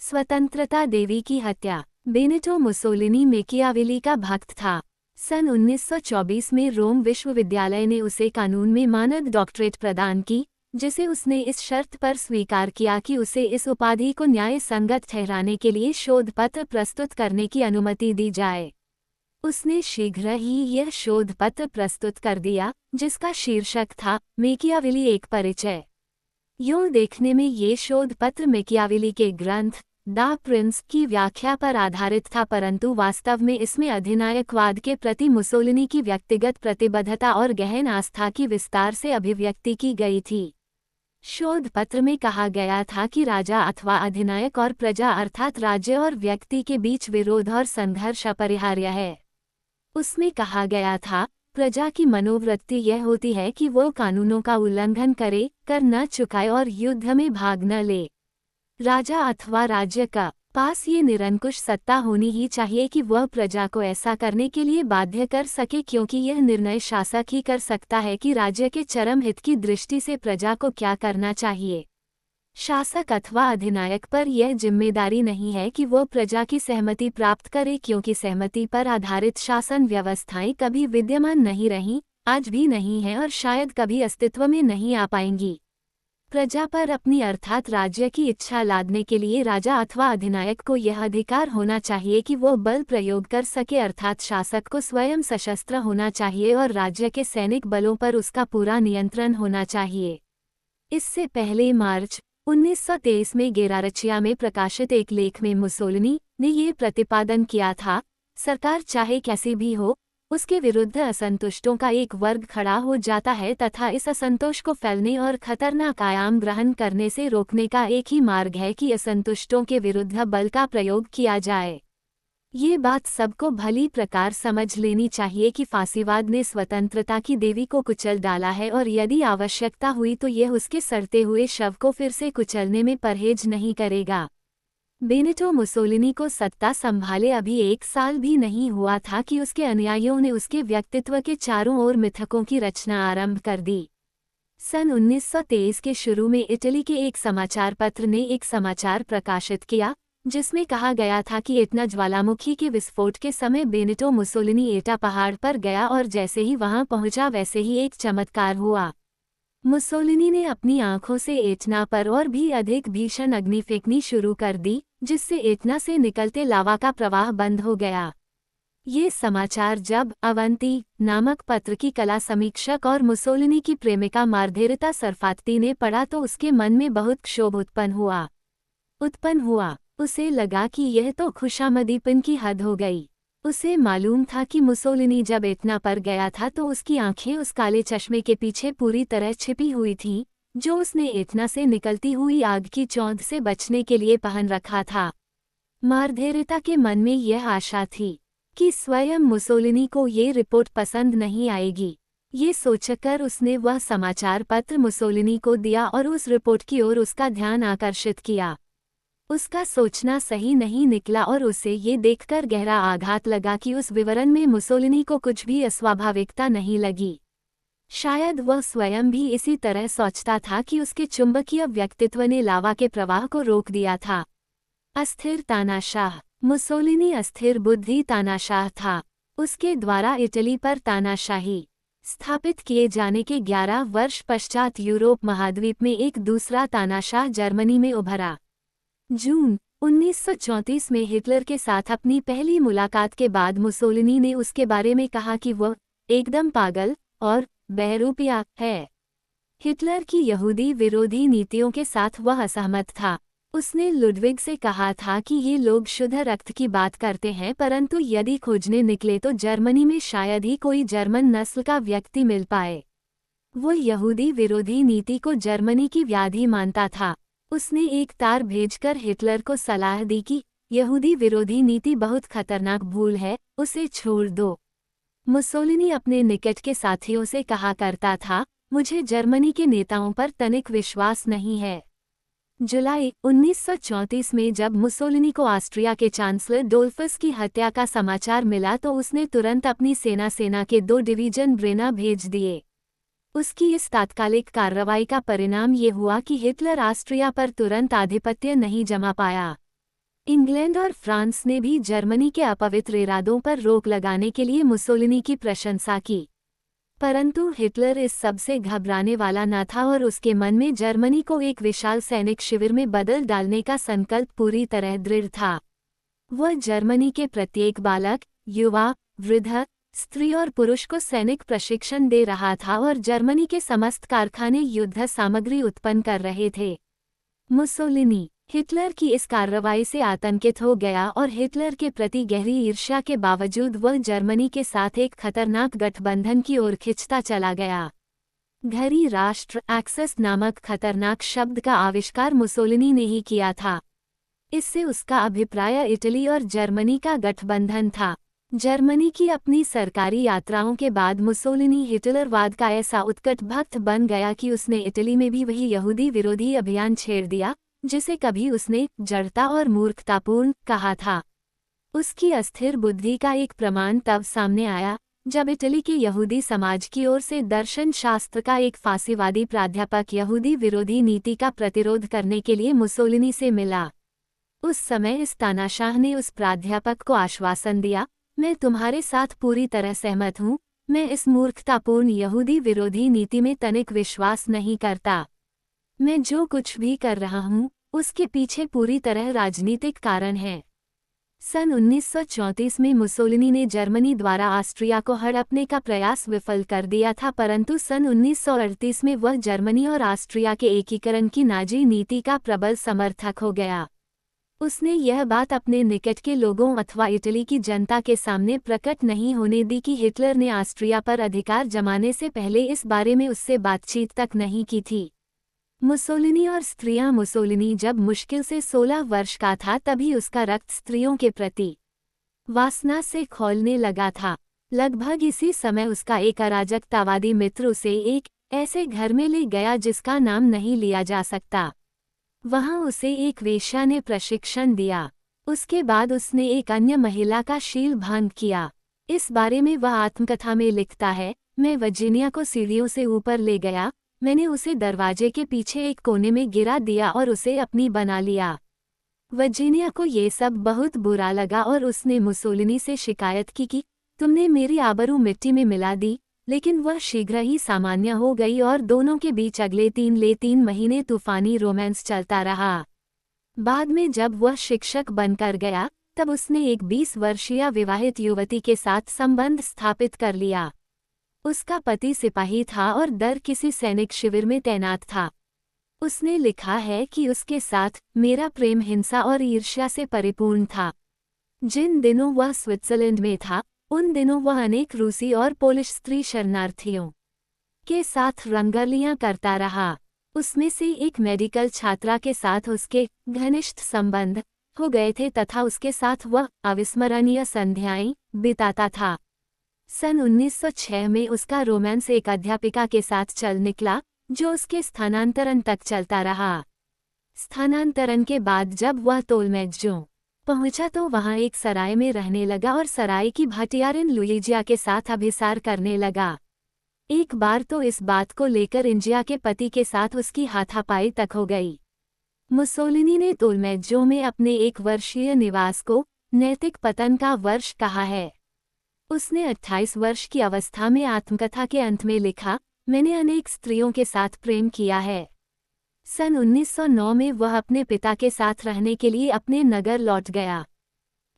स्वतंत्रता देवी की हत्या। बेनिटो मुसोलिनी मैकियावेली का भक्त था। सन 1924 में रोम विश्वविद्यालय ने उसे कानून में मानद डॉक्टरेट प्रदान की, जिसे उसने इस शर्त पर स्वीकार किया कि उसे इस उपाधि को न्याय संगत ठहराने के लिए शोध पत्र प्रस्तुत करने की अनुमति दी जाए। उसने शीघ्र ही यह शोध पत्र प्रस्तुत कर दिया, जिसका शीर्षक था मैकियावेली एक परिचय। यूं देखने में ये शोध पत्र मैकियावेली के ग्रंथ द प्रिंस की व्याख्या पर आधारित था, परंतु वास्तव में इसमें अधिनायकवाद के प्रति मुसोलिनी की व्यक्तिगत प्रतिबद्धता और गहन आस्था की विस्तार से अभिव्यक्ति की गई थी। शोध पत्र में कहा गया था कि राजा अथवा अधिनायक और प्रजा अर्थात राज्य और व्यक्ति के बीच विरोध और संघर्ष अपरिहार्य है। उसमें कहा गया था, प्रजा की मनोवृत्ति यह होती है कि वो कानूनों का उल्लंघन करे, कर न चुकाए और युद्ध में भाग न ले। राजा अथवा राज्य का पास ये निरंकुश सत्ता होनी ही चाहिए कि वह प्रजा को ऐसा करने के लिए बाध्य कर सके, क्योंकि यह निर्णय शासक ही कर सकता है कि राज्य के चरम हित की दृष्टि से प्रजा को क्या करना चाहिए। शासक अथवा अधिनायक पर यह जिम्मेदारी नहीं है कि वो प्रजा की सहमति प्राप्त करे, क्योंकि सहमति पर आधारित शासन व्यवस्थाएं कभी विद्यमान नहीं रहीं, आज भी नहीं हैं और शायद कभी अस्तित्व में नहीं आ पाएंगी। प्रजा पर अपनी अर्थात राज्य की इच्छा लादने के लिए राजा अथवा अधिनायक को यह अधिकार होना चाहिए कि वो बल प्रयोग कर सके, अर्थात शासक को स्वयं सशस्त्र होना चाहिए और राज्य के सैनिक बलों पर उसका पूरा नियंत्रण होना चाहिए। इससे पहले मार्च 1923 में गेरारचिया में प्रकाशित एक लेख में मुसोलिनी ने ये प्रतिपादन किया था, सरकार चाहे कैसी भी हो, उसके विरुद्ध असंतुष्टों का एक वर्ग खड़ा हो जाता है तथा इस असंतोष को फैलने और खतरनाक आयाम ग्रहण करने से रोकने का एक ही मार्ग है कि असंतुष्टों के विरुद्ध बल का प्रयोग किया जाए। ये बात सबको भली प्रकार समझ लेनी चाहिए कि फांसीवाद ने स्वतंत्रता की देवी को कुचल डाला है और यदि आवश्यकता हुई तो यह उसके सड़ते हुए शव को फिर से कुचलने में परहेज नहीं करेगा। बेनिटो मुसोलिनी को सत्ता संभाले अभी 1 साल भी नहीं हुआ था कि उसके अनुयायियों ने उसके व्यक्तित्व के चारों ओर मिथकों की रचना आरंभ कर दी। सन 1923 के शुरू में इटली के एक समाचार पत्र ने एक समाचार प्रकाशित किया जिसमें कहा गया था कि एटना ज्वालामुखी के विस्फोट के समय बेनिटो मुसोलिनी एटा पहाड़ पर गया और जैसे ही वहां पहुंचा वैसे ही एक चमत्कार हुआ। मुसोलिनी ने अपनी आंखों से एटना पर और भी अधिक भीषण अग्नि फेंकनी शुरू कर दी, जिससे एटना से निकलते लावा का प्रवाह बंद हो गया। ये समाचार जब अवंती नामक पत्र की कला समीक्षक और मुसोलिनी की प्रेमिका मार्घेरिटा सरफात्ती ने पढ़ा तो उसके मन में बहुत क्षोभ उत्पन्न हुआ। उसे लगा कि यह तो खुशामदीपन की हद हो गई। उसे मालूम था कि मुसोलिनी जब एटना पर गया था तो उसकी आंखें उस काले चश्मे के पीछे पूरी तरह छिपी हुई थीं, जो उसने एटना से निकलती हुई आग की चौंध से बचने के लिए पहन रखा था। मार्घेरिटा के मन में यह आशा थी कि स्वयं मुसोलिनी को ये रिपोर्ट पसंद नहीं आएगी। ये सोचकर उसने वह समाचार पत्र मुसोलिनी को दिया और उस रिपोर्ट की ओर उसका ध्यान आकर्षित किया। उसका सोचना सही नहीं निकला और उसे ये देखकर गहरा आघात लगा कि उस विवरण में मुसोलिनी को कुछ भी अस्वाभाविकता नहीं लगी। शायद वह स्वयं भी इसी तरह सोचता था कि उसके चुंबकीय व्यक्तित्व ने लावा के प्रवाह को रोक दिया था। अस्थिर तानाशाह। मुसोलिनी अस्थिर बुद्धि तानाशाह था। उसके द्वारा इटली पर तानाशाही स्थापित किए जाने के 11 वर्ष पश्चात यूरोप महाद्वीप में एक दूसरा तानाशाह जर्मनी में उभरा। जून 1934 में हिटलर के साथ अपनी पहली मुलाकात के बाद मुसोलिनी ने उसके बारे में कहा कि वह एकदम पागल और बहरूपिया है। हिटलर की यहूदी विरोधी नीतियों के साथ वह असहमत था। उसने लुडविग से कहा था कि ये लोग शुद्ध रक्त की बात करते हैं, परंतु यदि खोजने निकले तो जर्मनी में शायद ही कोई जर्मन नस्ल का व्यक्ति मिल पाए। वो यहूदी विरोधी नीति को जर्मनी की व्याधि मानता था। उसने एक तार भेजकर हिटलर को सलाह दी कि यहूदी विरोधी नीति बहुत खतरनाक भूल है, उसे छोड़ दो। मुसोलिनी अपने निकट के साथियों से कहा करता था, मुझे जर्मनी के नेताओं पर तनिक विश्वास नहीं है। जुलाई 1934 में जब मुसोलिनी को ऑस्ट्रिया के चांसलर डोल्फस की हत्या का समाचार मिला तो उसने तुरंत अपनी सेना के 2 डिवीजन ब्रेना भेज दिए। उसकी इस तात्कालिक कार्रवाई का परिणाम ये हुआ कि हिटलर ऑस्ट्रिया पर तुरंत आधिपत्य नहीं जमा पाया। इंग्लैंड और फ्रांस ने भी जर्मनी के अपवित्र इरादों पर रोक लगाने के लिए मुसोलिनी की प्रशंसा की, परंतु हिटलर इस सब से घबराने वाला न था और उसके मन में जर्मनी को एक विशाल सैनिक शिविर में बदल डालने का संकल्प पूरी तरह दृढ़ था। वह जर्मनी के प्रत्येक बालक, युवा, वृद्ध, स्त्री और पुरुष को सैनिक प्रशिक्षण दे रहा था और जर्मनी के समस्त कारखाने युद्ध सामग्री उत्पन्न कर रहे थे। मुसोलिनी हिटलर की इस कार्रवाई से आतंकित हो गया और हिटलर के प्रति गहरी ईर्ष्या के बावजूद वह जर्मनी के साथ एक खतरनाक गठबंधन की ओर खिंचता चला गया। घरी राष्ट्र एक्सेस नामक खतरनाक शब्द का आविष्कार मुसोलिनी ने ही किया था। इससे उसका अभिप्राय इटली और जर्मनी का गठबंधन था। जर्मनी की अपनी सरकारी यात्राओं के बाद मुसोलिनी हिटलरवाद का ऐसा उत्कट भक्त बन गया कि उसने इटली में भी वही यहूदी विरोधी अभियान छेड़ दिया जिसे कभी उसने जड़ता और मूर्खतापूर्ण कहा था। उसकी अस्थिर बुद्धि का एक प्रमाण तब सामने आया जब इटली के यहूदी समाज की ओर से दर्शन शास्त्र का एक फासीवादी प्राध्यापक यहूदी विरोधी नीति का प्रतिरोध करने के लिए मुसोलिनी से मिला। उस समय इस तानाशाह ने उस प्राध्यापक को आश्वासन दिया, मैं तुम्हारे साथ पूरी तरह सहमत हूँ, मैं इस मूर्खतापूर्ण यहूदी विरोधी नीति में तनिक विश्वास नहीं करता। मैं जो कुछ भी कर रहा हूँ उसके पीछे पूरी तरह राजनीतिक कारण है। सन 1934 में मुसोलिनी ने जर्मनी द्वारा ऑस्ट्रिया को हड़पने का प्रयास विफल कर दिया था, परंतु सन 1938 में वह जर्मनी और ऑस्ट्रिया के एकीकरण की नाजी नीति का प्रबल समर्थक हो गया। उसने यह बात अपने निकट के लोगों अथवा इटली की जनता के सामने प्रकट नहीं होने दी कि हिटलर ने ऑस्ट्रिया पर अधिकार जमाने से पहले इस बारे में उससे बातचीत तक नहीं की थी। मुसोलिनी और स्त्रियां मुसोलिनी जब मुश्किल से 16 वर्ष का था तभी उसका रक्त स्त्रियों के प्रति वासना से खौलने लगा था। लगभग इसी समय उसका एक अराजकतावादी मित्र उसे एक ऐसे घर में ले गया जिसका नाम नहीं लिया जा सकता। वहां उसे एक वेश्या ने प्रशिक्षण दिया। उसके बाद उसने एक अन्य महिला का शील भंग किया। इस बारे में वह आत्मकथा में लिखता है, मैं वर्जीनिया को सीढ़ियों से ऊपर ले गया, मैंने उसे दरवाजे के पीछे एक कोने में गिरा दिया और उसे अपनी बना लिया। वर्जीनिया को ये सब बहुत बुरा लगा और उसने मुसोलिनी से शिकायत की कि तुमने मेरी आबरू मिट्टी में मिला दी, लेकिन वह शीघ्र ही सामान्य हो गई और दोनों के बीच अगले 3 महीने तूफानी रोमांस चलता रहा। बाद में जब वह शिक्षक बनकर गया तब उसने एक 20 वर्षीय विवाहित युवती के साथ संबंध स्थापित कर लिया। उसका पति सिपाही था और दर किसी सैनिक शिविर में तैनात था। उसने लिखा है कि उसके साथ मेरा प्रेम हिंसा और ईर्ष्या से परिपूर्ण था। जिन दिनों वह स्विट्जरलैंड में था उन दिनों वह अनेक रूसी और पोलिश स्त्री शरणार्थियों के साथ रंगरलियां करता रहा। उसमें से एक मेडिकल छात्रा के साथ उसके घनिष्ठ संबंध हो गए थे तथा उसके साथ वह अविस्मरणीय संध्याएं बिताता था। सन 1906 में उसका रोमांस एक अध्यापिका के साथ चल निकला जो उसके स्थानांतरण तक चलता रहा। स्थानांतरण के बाद जब वह तोलमेज़ो पहुंचा तो वहां एक सराय में रहने लगा और सराय की भाटियारिन लुइजिया के साथ अभिसार करने लगा। एक बार तो इस बात को लेकर इंजिया के पति के साथ उसकी हाथापाई तक हो गई। मुसोलिनी ने तोलमेज़ो में अपने 1 वर्षीय निवास को नैतिक पतन का वर्ष कहा है। उसने 28 वर्ष की अवस्था में आत्मकथा के अंत में लिखा, मैंने अनेक स्त्रियों के साथ प्रेम किया है। सन 1909 में वह अपने पिता के साथ रहने के लिए अपने नगर लौट गया।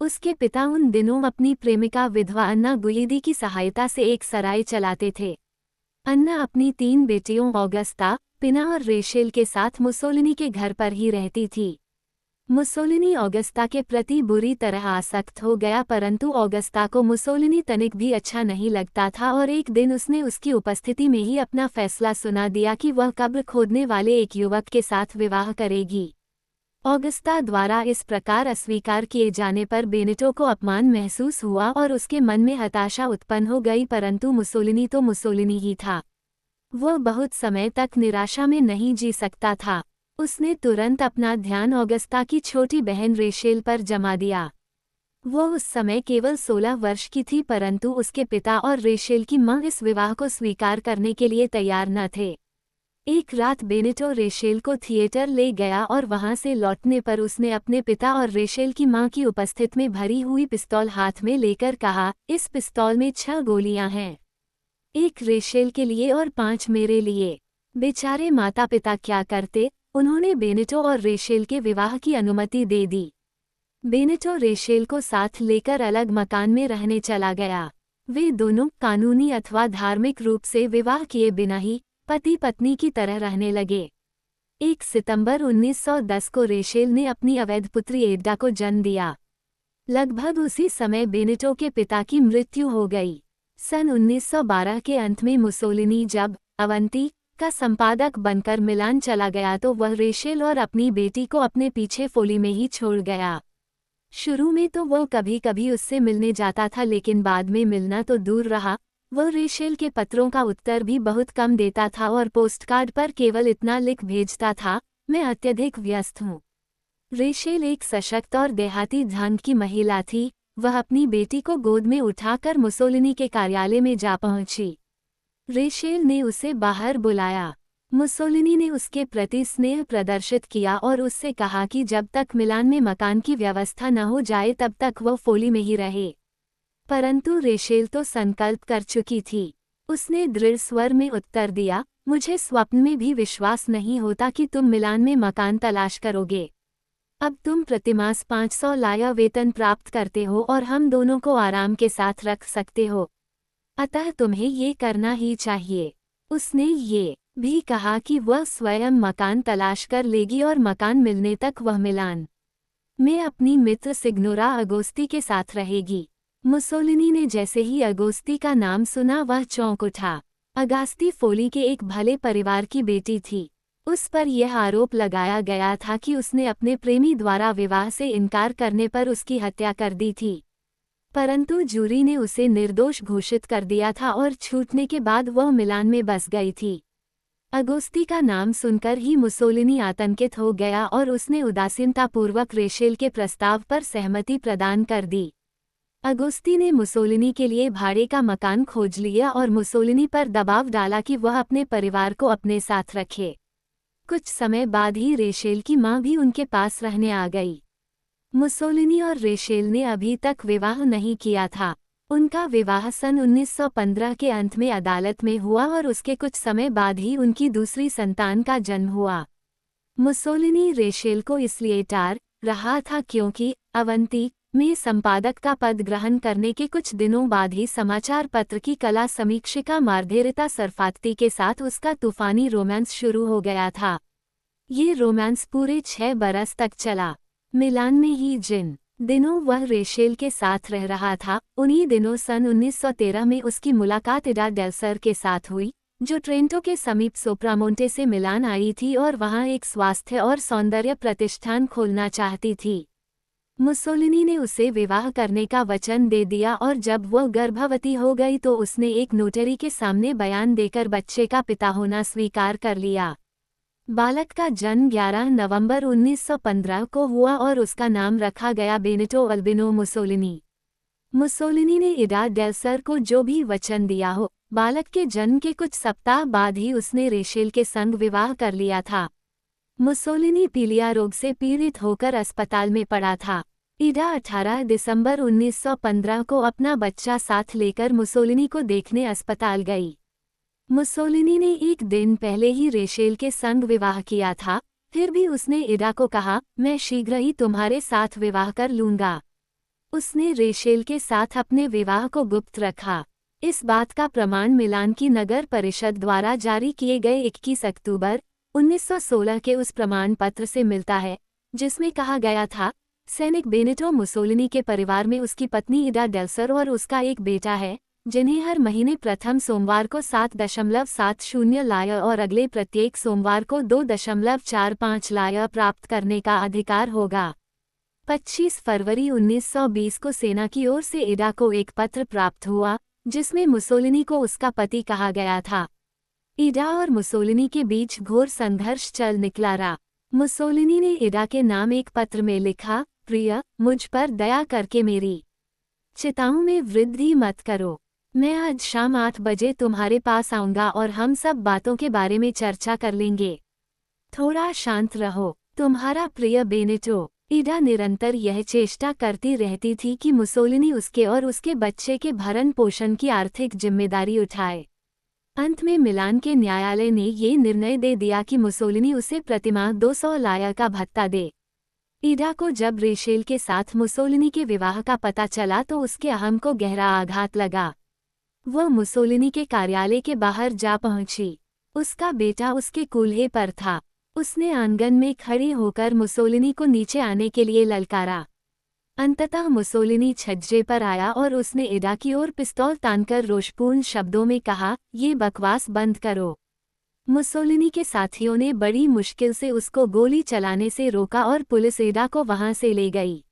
उसके पिता उन दिनों अपनी प्रेमिका विधवा अन्ना गुइदी की सहायता से एक सराय चलाते थे। अन्ना अपनी 3 बेटियों ऑगस्टा, पिना और रेशेल के साथ मुसोलिनी के घर पर ही रहती थी। मुसोलिनी ऑगस्टा के प्रति बुरी तरह आसक्त हो गया, परंतु ऑगस्टा को मुसोलिनी तनिक भी अच्छा नहीं लगता था और एक दिन उसने उसकी उपस्थिति में ही अपना फैसला सुना दिया कि वह कब्र खोदने वाले एक युवक के साथ विवाह करेगी। ऑगस्टा द्वारा इस प्रकार अस्वीकार किए जाने पर बेनिटो को अपमान महसूस हुआ और उसके मन में हताशा उत्पन्न हो गई, परंतु मुसोलिनी तो मुसोलिनी ही था। वह बहुत समय तक निराशा में नहीं जी सकता था। उसने तुरंत अपना ध्यान ऑगस्टा की छोटी बहन रेशेल पर जमा दिया। वो उस समय केवल 16 वर्ष की थी, परंतु उसके पिता और रेशेल की मां इस विवाह को स्वीकार करने के लिए तैयार न थे। एक रात बेनिटो रेशेल को थिएटर ले गया और वहां से लौटने पर उसने अपने पिता और रेशेल की मां की उपस्थिति में भरी हुई पिस्तौल हाथ में लेकर कहा, इस पिस्तौल में 6 गोलियां हैं, एक रेशेल के लिए और 5 मेरे लिए। बेचारे माता पिता क्या करते, उन्होंने बेनिटो और रेशेल के विवाह की अनुमति दे दी। बेनिटो रेशेल को साथ लेकर अलग मकान में रहने चला गया। वे दोनों कानूनी अथवा धार्मिक रूप से विवाह किए बिना ही पति पत्नी की तरह रहने लगे। 1 सितंबर 1910 को रेशेल ने अपनी अवैध पुत्री एड्डा को जन्म दिया। लगभग उसी समय बेनिटो के पिता की मृत्यु हो गई। सन 1912 के अंत में मुसोलिनी जब अवंती का संपादक बनकर मिलान चला गया तो वह रेशेल और अपनी बेटी को अपने पीछे फोली में ही छोड़ गया। शुरू में तो वह कभी कभी उससे मिलने जाता था, लेकिन बाद में मिलना तो दूर रहा, वह रेशेल के पत्रों का उत्तर भी बहुत कम देता था और पोस्टकार्ड पर केवल इतना लिख भेजता था, मैं अत्यधिक व्यस्त हूँ। रेशेल एक सशक्त और देहाती ढंग की महिला थी। वह अपनी बेटी को गोद में उठाकर मुसोलिनी के कार्यालय में जा पहुंची। रेशेल ने उसे बाहर बुलाया। मुसोलिनी ने उसके प्रति स्नेह प्रदर्शित किया और उससे कहा कि जब तक मिलान में मकान की व्यवस्था न हो जाए तब तक वह फोली में ही रहे। परंतु रेशेल तो संकल्प कर चुकी थी। उसने दृढ़ स्वर में उत्तर दिया, मुझे स्वप्न में भी विश्वास नहीं होता कि तुम मिलान में मकान तलाश करोगे। अब तुम प्रतिमास 500 लाया वेतन प्राप्त करते हो और हम दोनों को आराम के साथ रख सकते हो, अतः तुम्हें ये करना ही चाहिए। उसने ये भी कहा कि वह स्वयं मकान तलाश कर लेगी और मकान मिलने तक वह मिलान में अपनी मित्र सिग्नोरा अगोस्ती के साथ रहेगी। मुसोलिनी ने जैसे ही अगोस्ती का नाम सुना वह चौंक उठा। अगास्ती फोली के एक भले परिवार की बेटी थी। उस पर यह आरोप लगाया गया था कि उसने अपने प्रेमी द्वारा विवाह से इनकार करने पर उसकी हत्या कर दी थी, परंतु जूरी ने उसे निर्दोष घोषित कर दिया था और छूटने के बाद वह मिलान में बस गई थी। अगोस्ती का नाम सुनकर ही मुसोलिनी आतंकित हो गया और उसने उदासीनतापूर्वक रेशेल के प्रस्ताव पर सहमति प्रदान कर दी। अगोस्ती ने मुसोलिनी के लिए भाड़े का मकान खोज लिया और मुसोलिनी पर दबाव डाला कि वह अपने परिवार को अपने साथ रखे। कुछ समय बाद ही रेशेल की मां भी उनके पास रहने आ गई। मुसोलिनी और रेशेल ने अभी तक विवाह नहीं किया था। उनका विवाह सन 1915 के अंत में अदालत में हुआ और उसके कुछ समय बाद ही उनकी दूसरी संतान का जन्म हुआ। मुसोलिनी रेशेल को इसलिए टार रहा था क्योंकि अवंती में संपादक का पद ग्रहण करने के कुछ दिनों बाद ही समाचार पत्र की कला समीक्षिका मार्घेरिता सरफाती के साथ उसका तूफानी रोमांस शुरू हो गया था। ये रोमांस पूरे 6 बरस तक चला। मिलान में ही जिन दिनों वह रेशेल के साथ रह रहा था, उन्हीं दिनों सन 1913 में उसकी मुलाकात इडा डेल्सर के साथ हुई, जो ट्रेंटो के समीप सोप्रामोंटे से मिलान आई थी और वहां एक स्वास्थ्य और सौंदर्य प्रतिष्ठान खोलना चाहती थी। मुसोलिनी ने उसे विवाह करने का वचन दे दिया और जब वह गर्भवती हो गई तो उसने एक नोटरी के सामने बयान देकर बच्चे का पिता होना स्वीकार कर लिया। बालक का जन्म 11 नवंबर 1915 को हुआ और उसका नाम रखा गया बेनिटो अल्बिनो मुसोलिनी। मुसोलिनी ने इडा डेल्सर को जो भी वचन दिया हो, बालक के जन्म के कुछ सप्ताह बाद ही उसने रेशेल के संग विवाह कर लिया था। मुसोलिनी पीलिया रोग से पीड़ित होकर अस्पताल में पड़ा था। इडा 18 दिसंबर 1915 को अपना बच्चा साथ लेकर मुसोलिनी को देखने अस्पताल गई। मुसोलिनी ने एक दिन पहले ही रेशेल के संग विवाह किया था, फिर भी उसने इडा को कहा, मैं शीघ्र ही तुम्हारे साथ विवाह कर लूंगा। उसने रेशेल के साथ अपने विवाह को गुप्त रखा। इस बात का प्रमाण मिलान की नगर परिषद द्वारा जारी किए गए 21 अक्टूबर 1916 के उस प्रमाण पत्र से मिलता है, जिसमें कहा गया था, सैनिक बेनिटो मुसोलिनी के परिवार में उसकी पत्नी इडा डेल्सर और उसका एक बेटा है, जिन्हें हर महीने प्रथम सोमवार को 7.70 लायर और अगले प्रत्येक सोमवार को 2.45 लायर प्राप्त करने का अधिकार होगा। 25 फरवरी 1920 को सेना की ओर से इडा को एक पत्र प्राप्त हुआ, जिसमें मुसोलिनी को उसका पति कहा गया था। इडा और मुसोलिनी के बीच घोर संघर्ष चल निकला रहा। मुसोलिनी ने इडा के नाम एक पत्र में लिखा, प्रिय, मुझ पर दया करके मेरी चिताओं में वृद्धि मत करो। मैं आज शाम 8 बजे तुम्हारे पास आऊंगा और हम सब बातों के बारे में चर्चा कर लेंगे। थोड़ा शांत रहो। तुम्हारा प्रिय बेनिटो। इडा निरंतर यह चेष्टा करती रहती थी कि मुसोलिनी उसके और उसके बच्चे के भरण पोषण की आर्थिक जिम्मेदारी उठाए। अंत में मिलान के न्यायालय ने ये निर्णय दे दिया कि मुसोलिनी उसे प्रतिमाह 200 लायर का भत्ता दे। इडा को जब रेशेल के साथ मुसोलिनी के विवाह का पता चला तो उसके अहम को गहरा आघात लगा। वह मुसोलिनी के कार्यालय के बाहर जा पहुंची। उसका बेटा उसके कूल्हे पर था। उसने आंगन में खड़ी होकर मुसोलिनी को नीचे आने के लिए ललकारा। अंततः मुसोलिनी छज्जे पर आया और उसने इडा की ओर पिस्तौल तानकर रोषपूर्ण शब्दों में कहा, ये बकवास बंद करो। मुसोलिनी के साथियों ने बड़ी मुश्किल से उसको गोली चलाने से रोका और पुलिस इडा को वहां से ले गई।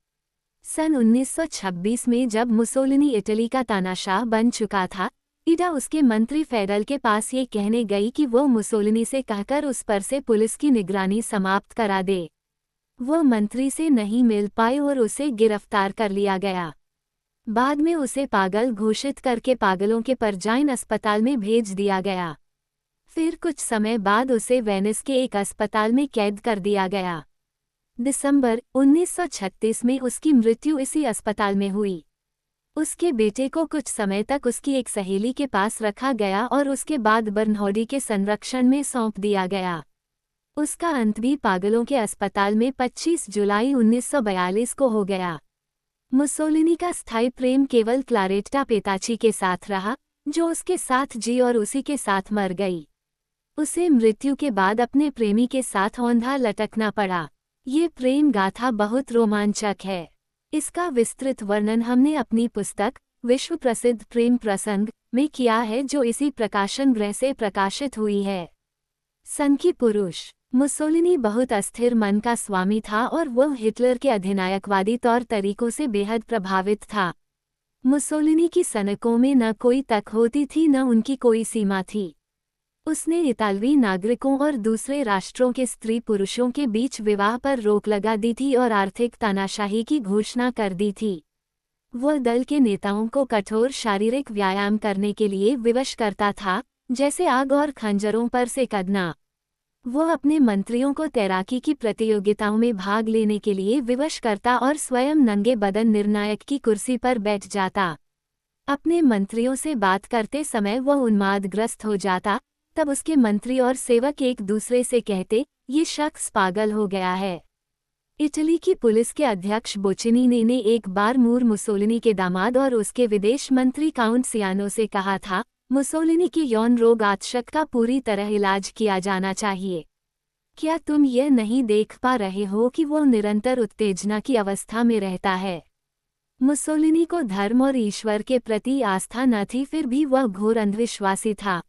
सन 1926 में जब मुसोलिनी इटली का तानाशाह बन चुका था, इडा उसके मंत्री फेडल के पास ये कहने गई कि वो मुसोलिनी से कहकर उस पर से पुलिस की निगरानी समाप्त करा दे। वो मंत्री से नहीं मिल पाई और उसे गिरफ्तार कर लिया गया। बाद में उसे पागल घोषित करके पागलों के परजाइन अस्पताल में भेज दिया गया। फिर कुछ समय बाद उसे वेनिस के एक अस्पताल में कैद कर दिया गया। दिसंबर 1936 में उसकी मृत्यु इसी अस्पताल में हुई। उसके बेटे को कुछ समय तक उसकी एक सहेली के पास रखा गया और उसके बाद बर्नहौडी के संरक्षण में सौंप दिया गया। उसका अंत भी पागलों के अस्पताल में 25 जुलाई 1942 को हो गया। मुसोलिनी का स्थायी प्रेम केवल क्लारेट्टा पेताची के साथ रहा, जो उसके साथ जी और उसी के साथ मर गई। उसे मृत्यु के बाद अपने प्रेमी के साथ औंधा लटकना पड़ा। ये प्रेम गाथा बहुत रोमांचक है। इसका विस्तृत वर्णन हमने अपनी पुस्तक विश्व प्रसिद्ध प्रेम प्रसंग में किया है, जो इसी प्रकाशन गृह से प्रकाशित हुई है। सनकी पुरुष। मुसोलिनी बहुत अस्थिर मन का स्वामी था और वह हिटलर के अधिनायकवादी तौर तरीकों से बेहद प्रभावित था। मुसोलिनी की सनकों में न कोई तक होती थी न उनकी कोई सीमा थी। उसने इतालवी नागरिकों और दूसरे राष्ट्रों के स्त्री पुरुषों के बीच विवाह पर रोक लगा दी थी और आर्थिक तानाशाही की घोषणा कर दी थी। वह दल के नेताओं को कठोर शारीरिक व्यायाम करने के लिए विवश करता था, जैसे आग और खंजरों पर से कदना। वह अपने मंत्रियों को तैराकी की प्रतियोगिताओं में भाग लेने के लिए विवश करता और स्वयं नंगे बदन निर्णायक की कुर्सी पर बैठ जाता। अपने मंत्रियों से बात करते समय वह उन्मादग्रस्त हो जाता। तब उसके मंत्री और सेवक एक दूसरे से कहते, ये शख्स पागल हो गया है। इटली की पुलिस के अध्यक्ष बोचिनी ने एक बार मुसोलिनी के दामाद और उसके विदेश मंत्री काउंट सियानो से कहा था, मुसोलिनी की यौन रोग आतशक का पूरी तरह इलाज किया जाना चाहिए। क्या तुम यह नहीं देख पा रहे हो कि वो निरंतर उत्तेजना की अवस्था में रहता है? मुसोलिनी को धर्म और ईश्वर के प्रति आस्था न थी, फिर भी वह घोर अंधविश्वासी था।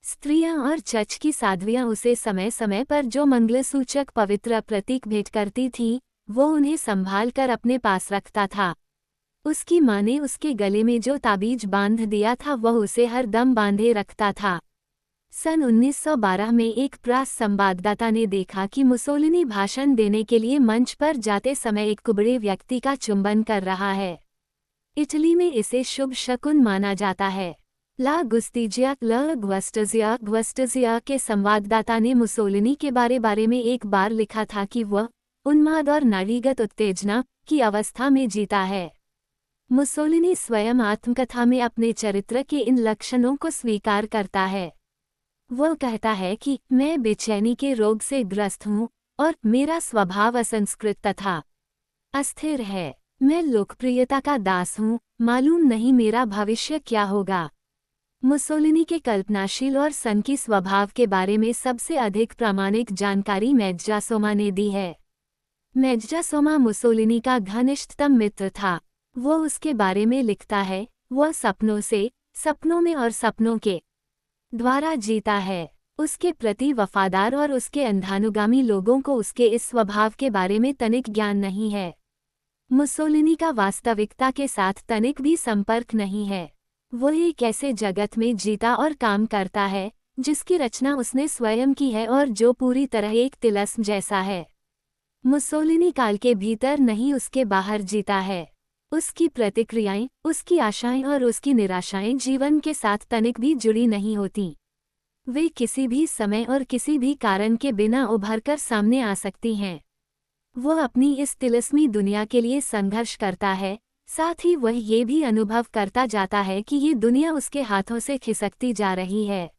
स्त्रियां और चर्च की साध्वियां उसे समय समय पर जो मंगलसूचक पवित्र प्रतीक भेंट करती थीं, वो उन्हें संभाल कर अपने पास रखता था। उसकी माँ ने उसके गले में जो ताबीज बांध दिया था वह उसे हर दम बांधे रखता था। सन 1912 में एक प्रेस संवाददाता ने देखा कि मुसोलिनी भाषण देने के लिए मंच पर जाते समय एक कुबड़े व्यक्ति का चुंबन कर रहा है। इटली में इसे शुभ शकुन माना जाता है। ला ग्वस्टजिया के संवाददाता ने मुसोलिनी के बारे में एक बार लिखा था कि वह उन्माद और नाड़ीगत उत्तेजना की अवस्था में जीता है। मुसोलिनी स्वयं आत्मकथा में अपने चरित्र के इन लक्षणों को स्वीकार करता है। वह कहता है कि मैं बेचैनी के रोग से ग्रस्त हूँ और मेरा स्वभाव असंस्कृत तथा अस्थिर है। मैं लोकप्रियता का दास हूँ, मालूम नहीं मेरा भविष्य क्या होगा। मुसोलिनी के कल्पनाशील और सनकी स्वभाव के बारे में सबसे अधिक प्रामाणिक जानकारी मेज्जासोमा ने दी है। मेज्जासोमा मुसोलिनी का घनिष्ठतम मित्र था। वो उसके बारे में लिखता है, वह सपनों में और सपनों के द्वारा जीता है। उसके प्रति वफादार और उसके अंधानुगामी लोगों को उसके इस स्वभाव के बारे में तनिक ज्ञान नहीं है। मुसोलिनी का वास्तविकता के साथ तनिक भी संपर्क नहीं है। वो एक ऐसे जगत में जीता और काम करता है जिसकी रचना उसने स्वयं की है और जो पूरी तरह एक तिलस्म जैसा है। मुसोलिनी काल के भीतर नहीं, उसके बाहर जीता है। उसकी प्रतिक्रियाएं, उसकी आशाएं और उसकी निराशाएं जीवन के साथ तनिक भी जुड़ी नहीं होती। वे किसी भी समय और किसी भी कारण के बिना उभरकर सामने आ सकती हैं। वह अपनी इस तिलिस्मी दुनिया के लिए संघर्ष करता है, साथ ही वह ये भी अनुभव करता जाता है कि ये दुनिया उसके हाथों से खिसकती जा रही है।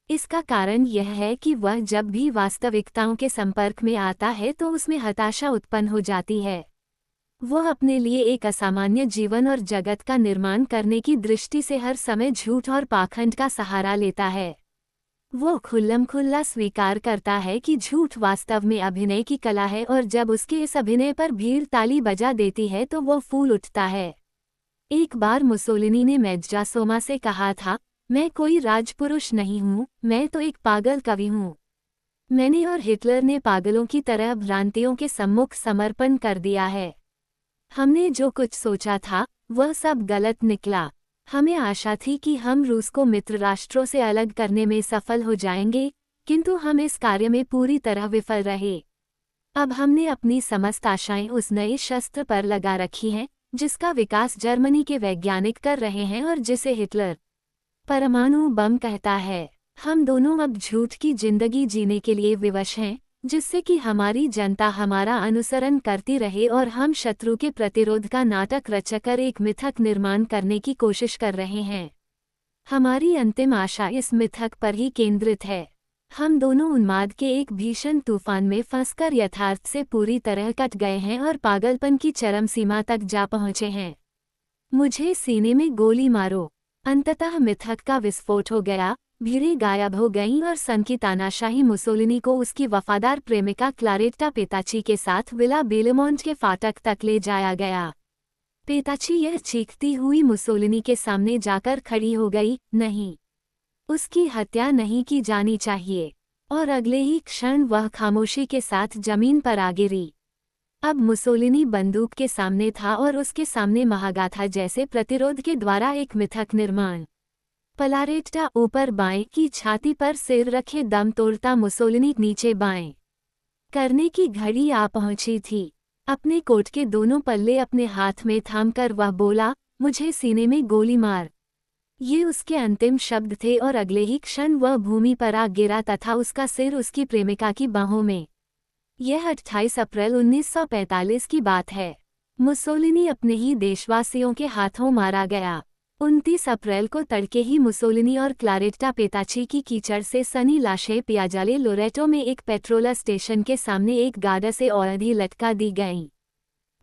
इसका कारण यह है कि वह जब भी वास्तविकताओं के संपर्क में आता है तो उसमें हताशा उत्पन्न हो जाती है। वह अपने लिए एक असामान्य जीवन और जगत का निर्माण करने की दृष्टि से हर समय झूठ और पाखंड का सहारा लेता है। वो खुल्लम-खुल्ला स्वीकार करता है कि झूठ वास्तव में अभिनय की कला है और जब उसके इस अभिनय पर भीड़ ताली बजा देती है तो वो फूल उठता है। एक बार मुसोलिनी ने मेज्जासोमा से कहा था, मैं कोई राजपुरुष नहीं हूँ, मैं तो एक पागल कवि हूँ। मैंने और हिटलर ने पागलों की तरह भ्रांतियों के सम्मुख समर्पण कर दिया है। हमने जो कुछ सोचा था वह सब गलत निकला। हमें आशा थी कि हम रूस को मित्र राष्ट्रों से अलग करने में सफल हो जाएंगे, किंतु हम इस कार्य में पूरी तरह विफल रहे। अब हमने अपनी समस्त आशाएं उस नए शस्त्र पर लगा रखी हैं जिसका विकास जर्मनी के वैज्ञानिक कर रहे हैं और जिसे हिटलर परमाणु बम कहता है। हम दोनों अब झूठ की जिंदगी जीने के लिए विवश हैं, जिससे कि हमारी जनता हमारा अनुसरण करती रहे और हम शत्रु के प्रतिरोध का नाटक रचकर एक मिथक निर्माण करने की कोशिश कर रहे हैं। हमारी अंतिम आशा इस मिथक पर ही केंद्रित है। हम दोनों उन्माद के एक भीषण तूफान में फंसकर यथार्थ से पूरी तरह कट गए हैं और पागलपन की चरम सीमा तक जा पहुँचे हैं। मुझे सीने में गोली मारो। अंततः मिथक का विस्फोट हो गया, भीड़ें गायब हो गईं और सन की तानाशाही मुसोलिनी को उसकी वफादार प्रेमिका क्लारेट्टा पेताची के साथ विला बेलेमोंट के फाटक तक ले जाया गया। पेताची यह चीखती हुई मुसोलिनी के सामने जाकर खड़ी हो गई, नहीं, उसकी हत्या नहीं की जानी चाहिए। और अगले ही क्षण वह खामोशी के साथ जमीन पर आ गिरी। अब मुसोलिनी बंदूक के सामने था और उसके सामने महागाथा जैसे प्रतिरोध के द्वारा एक मिथक निर्माण। क्लारेट्टा ऊपर बाएं की छाती पर सिर रखे दम तोड़ता मुसोलिनी नीचे बाएं करने की घड़ी आ पहुंची थी। अपने कोट के दोनों पल्ले अपने हाथ में थामकर वह बोला, मुझे सीने में गोली मार। ये उसके अंतिम शब्द थे और अगले ही क्षण वह भूमि पर आ गिरा तथा उसका सिर उसकी प्रेमिका की बाहों में। यह 28 अप्रैल 1945 की बात है। मुसोलिनी अपने ही देशवासियों के हाथों मारा गया। 29 अप्रैल को तड़के ही मुसोलिनी और क्लारेट्टा पेताची की कीचड़ से सनी लाशें पियाजाले लोरेटो में एक पेट्रोल स्टेशन के सामने एक गार्ड से औंधी लटका दी गईं।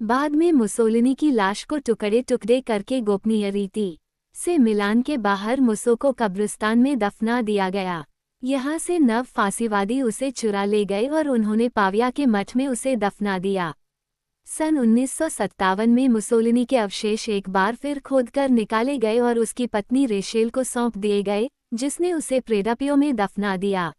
बाद में मुसोलिनी की लाश को टुकड़े टुकड़े करके गोपनीय रीति से मिलान के बाहर मुसो को कब्रिस्तान में दफना दिया गया। यहाँ से नव फांसीवादी उसे चुरा ले गए और उन्होंने पाविया के मठ में उसे दफना दिया। सन 1957 में मुसोलिनी के अवशेष एक बार फिर खोदकर निकाले गए और उसकी पत्नी रेशेल को सौंप दिए गए, जिसने उसे प्रेडापियो में दफना दिया।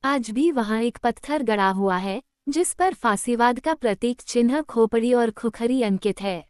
आज भी वहाँ एक पत्थर गड़ा हुआ है जिस पर फांसीवाद का प्रतीक चिन्ह खोपड़ी और खुखरी अंकित है।